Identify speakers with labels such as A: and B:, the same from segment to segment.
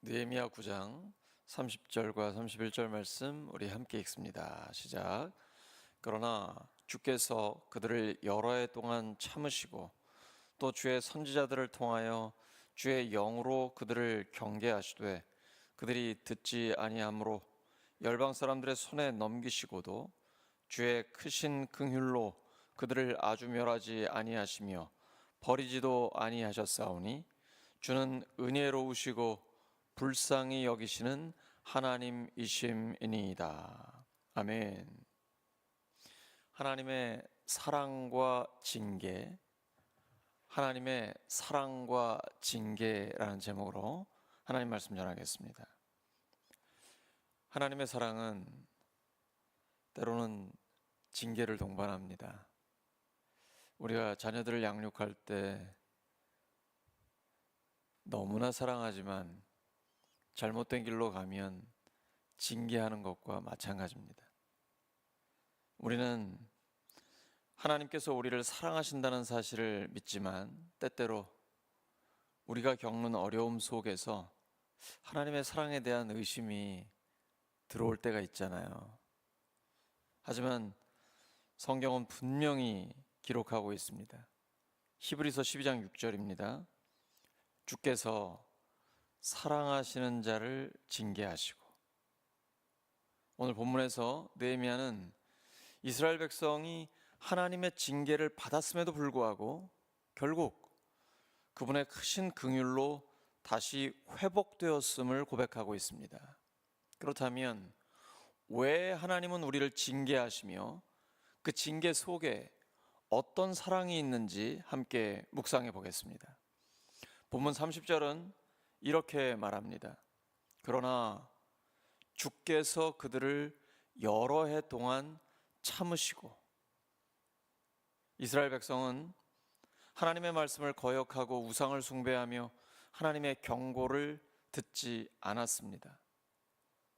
A: 느헤미야 9장 30절과 31절 말씀 우리 함께 읽습니다. 시작. 그러나 주께서 그들을 여러 해 동안 참으시고 또 주의 선지자들을 통하여 주의 영으로 그들을 경계하시되 그들이 듣지 아니하므로 열방 사람들의 손에 넘기시고도 주의 크신 긍휼로 그들을 아주 멸하지 아니하시며 버리지도 아니하셨사오니 주는 은혜로우시고 불쌍히 여기시는 하나님이심이니이다. 아멘. 하나님의 사랑과 징계, 하나님의 사랑과 징계라는 제목으로 하나님 말씀 전하겠습니다. 하나님의 사랑은 때로는 징계를 동반합니다. 우리가 자녀들을 양육할 때 너무나 사랑하지만 잘못된 길로 가면 징계하는 것과 마찬가지입니다. 우리는 하나님께서 우리를 사랑하신다는 사실을 믿지만 때때로 우리가 겪는 어려움 속에서 하나님의 사랑에 대한 의심이 들어올 때가 있잖아요. 하지만 성경은 분명히 기록하고 있습니다. 히브리서 12장 6절입니다. 주께서 사랑하시는 자를 징계하시고. 오늘 본문에서 느헤미야는 이스라엘 백성이 하나님의 징계를 받았음에도 불구하고 결국 그분의 크신 긍휼로 다시 회복되었음을 고백하고 있습니다. 그렇다면 왜 하나님은 우리를 징계하시며 그 징계 속에 어떤 사랑이 있는지 함께 묵상해 보겠습니다. 본문 30절은 이렇게 말합니다. 그러나 주께서 그들을 여러 해 동안 참으시고. 이스라엘 백성은 하나님의 말씀을 거역하고 우상을 숭배하며 하나님의 경고를 듣지 않았습니다.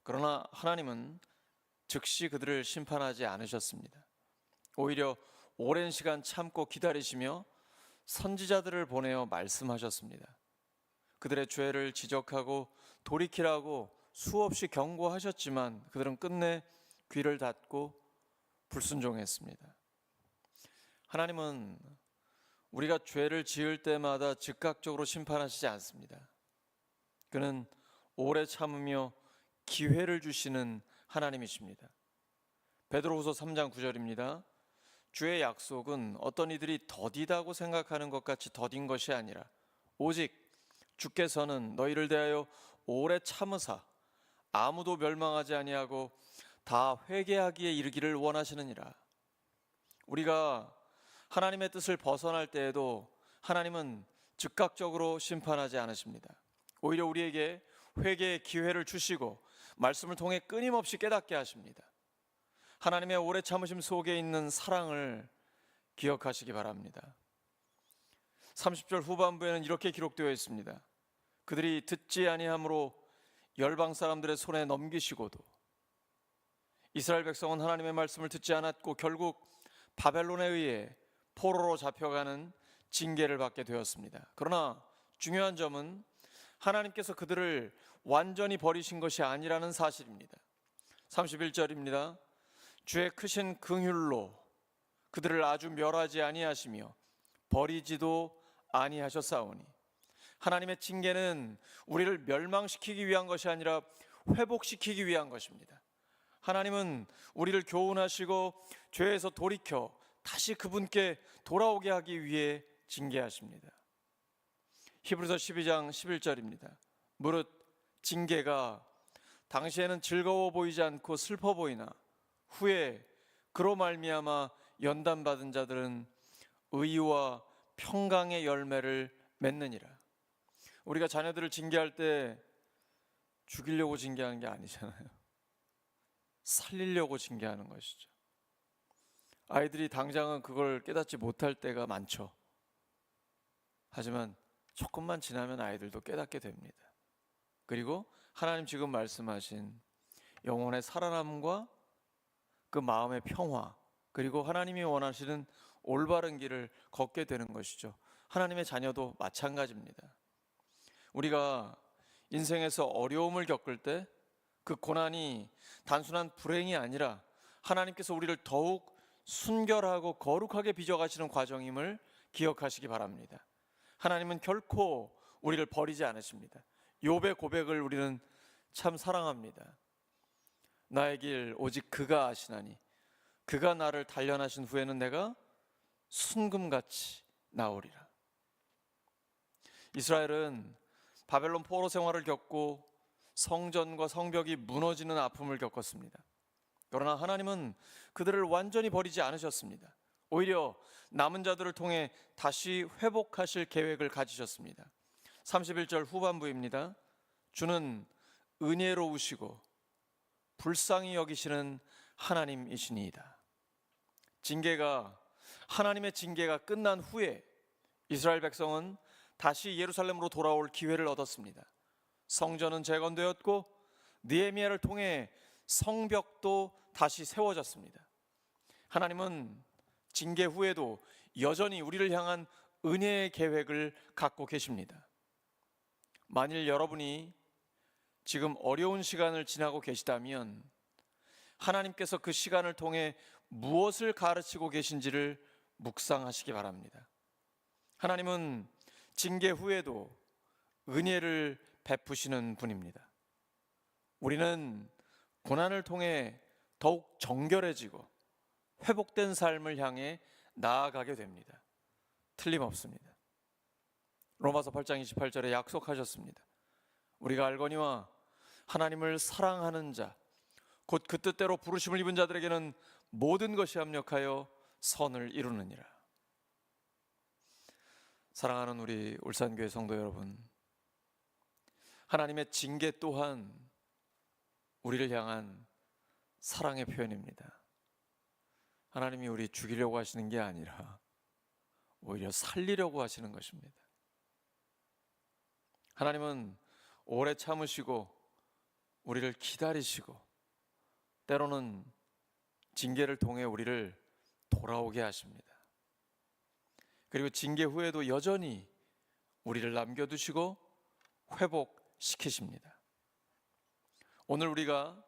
A: 그러나 하나님은 즉시 그들을 심판하지 않으셨습니다. 오히려 오랜 시간 참고 기다리시며 선지자들을 보내어 말씀하셨습니다. 그들의 죄를 지적하고 돌이키라고 수없이 경고하셨지만 그들은 끝내 귀를 닫고 불순종했습니다. 하나님은 우리가 죄를 지을 때마다 즉각적으로 심판하시지 않습니다. 그는 오래 참으며 기회를 주시는 하나님이십니다. 베드로후서 3장 9절입니다. 주의 약속은 어떤 이들이 더디다고 생각하는 것 같이 더딘 것이 아니라 오직 주께서는 너희를 대하여 오래 참으사 아무도 멸망하지 아니하고 다 회개하기에 이르기를 원하시느니라. 우리가 하나님의 뜻을 벗어날 때에도 하나님은 즉각적으로 심판하지 않으십니다. 오히려 우리에게 회개의 기회를 주시고 말씀을 통해 끊임없이 깨닫게 하십니다. 하나님의 오래 참으심 속에 있는 사랑을 기억하시기 바랍니다. 30절 후반부에는 이렇게 기록되어 있습니다. 그들이 듣지 아니하므로 열방 사람들의 손에 넘기시고도. 이스라엘 백성은 하나님의 말씀을 듣지 않았고 결국 바벨론에 의해 포로로 잡혀가는 징계를 받게 되었습니다. 그러나 중요한 점은 하나님께서 그들을 완전히 버리신 것이 아니라는 사실입니다. 31절입니다. 주의 크신 긍휼로 그들을 아주 멸하지 아니하시며 버리지도 아니하셨사오니. 하나님의 징계는 우리를 멸망시키기 위한 것이 아니라 회복시키기 위한 것입니다. 하나님은 우리를 교훈하시고 죄에서 돌이켜 다시 그분께 돌아오게 하기 위해 징계하십니다. 히브리서 12장 11절입니다. 무릇 징계가 당시에는 즐거워 보이지 않고 슬퍼 보이나 후에 그로 말미암아 연단받은 자들은 의와 평강의 열매를 맺느니라. 우리가 자녀들을 징계할 때 죽이려고 징계하는 게 아니잖아요. 살리려고 징계하는 것이죠. 아이들이 당장은 그걸 깨닫지 못할 때가 많죠. 하지만 조금만 지나면 아이들도 깨닫게 됩니다. 그리고 하나님 지금 말씀하신 영혼의 살아남과 그 마음의 평화, 그리고 하나님이 원하시는 올바른 길을 걷게 되는 것이죠. 하나님의 자녀도 마찬가지입니다. 우리가 인생에서 어려움을 겪을 때 그 고난이 단순한 불행이 아니라 하나님께서 우리를 더욱 순결하고 거룩하게 빚어가시는 과정임을 기억하시기 바랍니다. 하나님은 결코 우리를 버리지 않으십니다. 욥의 고백을 우리는 참 사랑합니다. 나의 길 오직 그가 아시나니 그가 나를 단련하신 후에는 내가 순금같이 나오리라. 이스라엘은 바벨론 포로 생활을 겪고 성전과 성벽이 무너지는 아픔을 겪었습니다. 그러나 하나님은 그들을 완전히 버리지 않으셨습니다. 오히려 남은 자들을 통해 다시 회복하실 계획을 가지셨습니다. 31절 후반부입니다. 주는 은혜로우시고 불쌍히 여기시는 하나님이시니이다. 하나님의 징계가 끝난 후에 이스라엘 백성은 다시 예루살렘으로 돌아올 기회를 얻었습니다. 성전은 재건되었고 느헤미야를 통해 성벽도 다시 세워졌습니다. 하나님은 징계 후에도 여전히 우리를 향한 은혜의 계획을 갖고 계십니다. 만일 여러분이 지금 어려운 시간을 지나고 계시다면 하나님께서 그 시간을 통해 무엇을 가르치고 계신지를 묵상하시기 바랍니다. 하나님은 징계 후에도 은혜를 베푸시는 분입니다. 우리는 고난을 통해 더욱 정결해지고 회복된 삶을 향해 나아가게 됩니다. 틀림없습니다. 로마서 8장 28절에 약속하셨습니다. 우리가 알거니와 하나님을 사랑하는 자, 곧 그 뜻대로 부르심을 입은 자들에게는 모든 것이 합력하여 선을 이루느니라. 사랑하는 우리 울산교회 성도 여러분, 하나님의 징계 또한 우리를 향한 사랑의 표현입니다. 하나님이 우리 죽이려고 하시는 게 아니라 오히려 살리려고 하시는 것입니다. 하나님은 오래 참으시고 우리를 기다리시고 때로는 징계를 통해 우리를 돌아오게 하십니다. 그리고 징계 후에도 여전히 우리를 남겨두시고 회복시키십니다. 오늘 우리가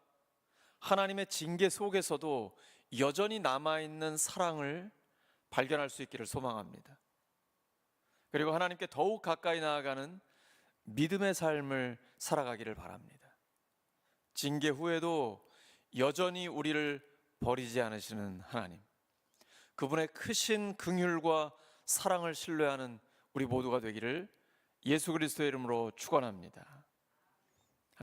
A: 하나님의 징계 속에서도 여전히 남아있는 사랑을 발견할 수 있기를 소망합니다. 그리고 하나님께 더욱 가까이 나아가는 믿음의 삶을 살아가기를 바랍니다. 징계 후에도 여전히 우리를 버리지 않으시는 하나님, 그분의 크신 긍휼과 사랑을 신뢰하는 우리 모두가 되기를 예수 그리스도의 이름으로 축원합니다.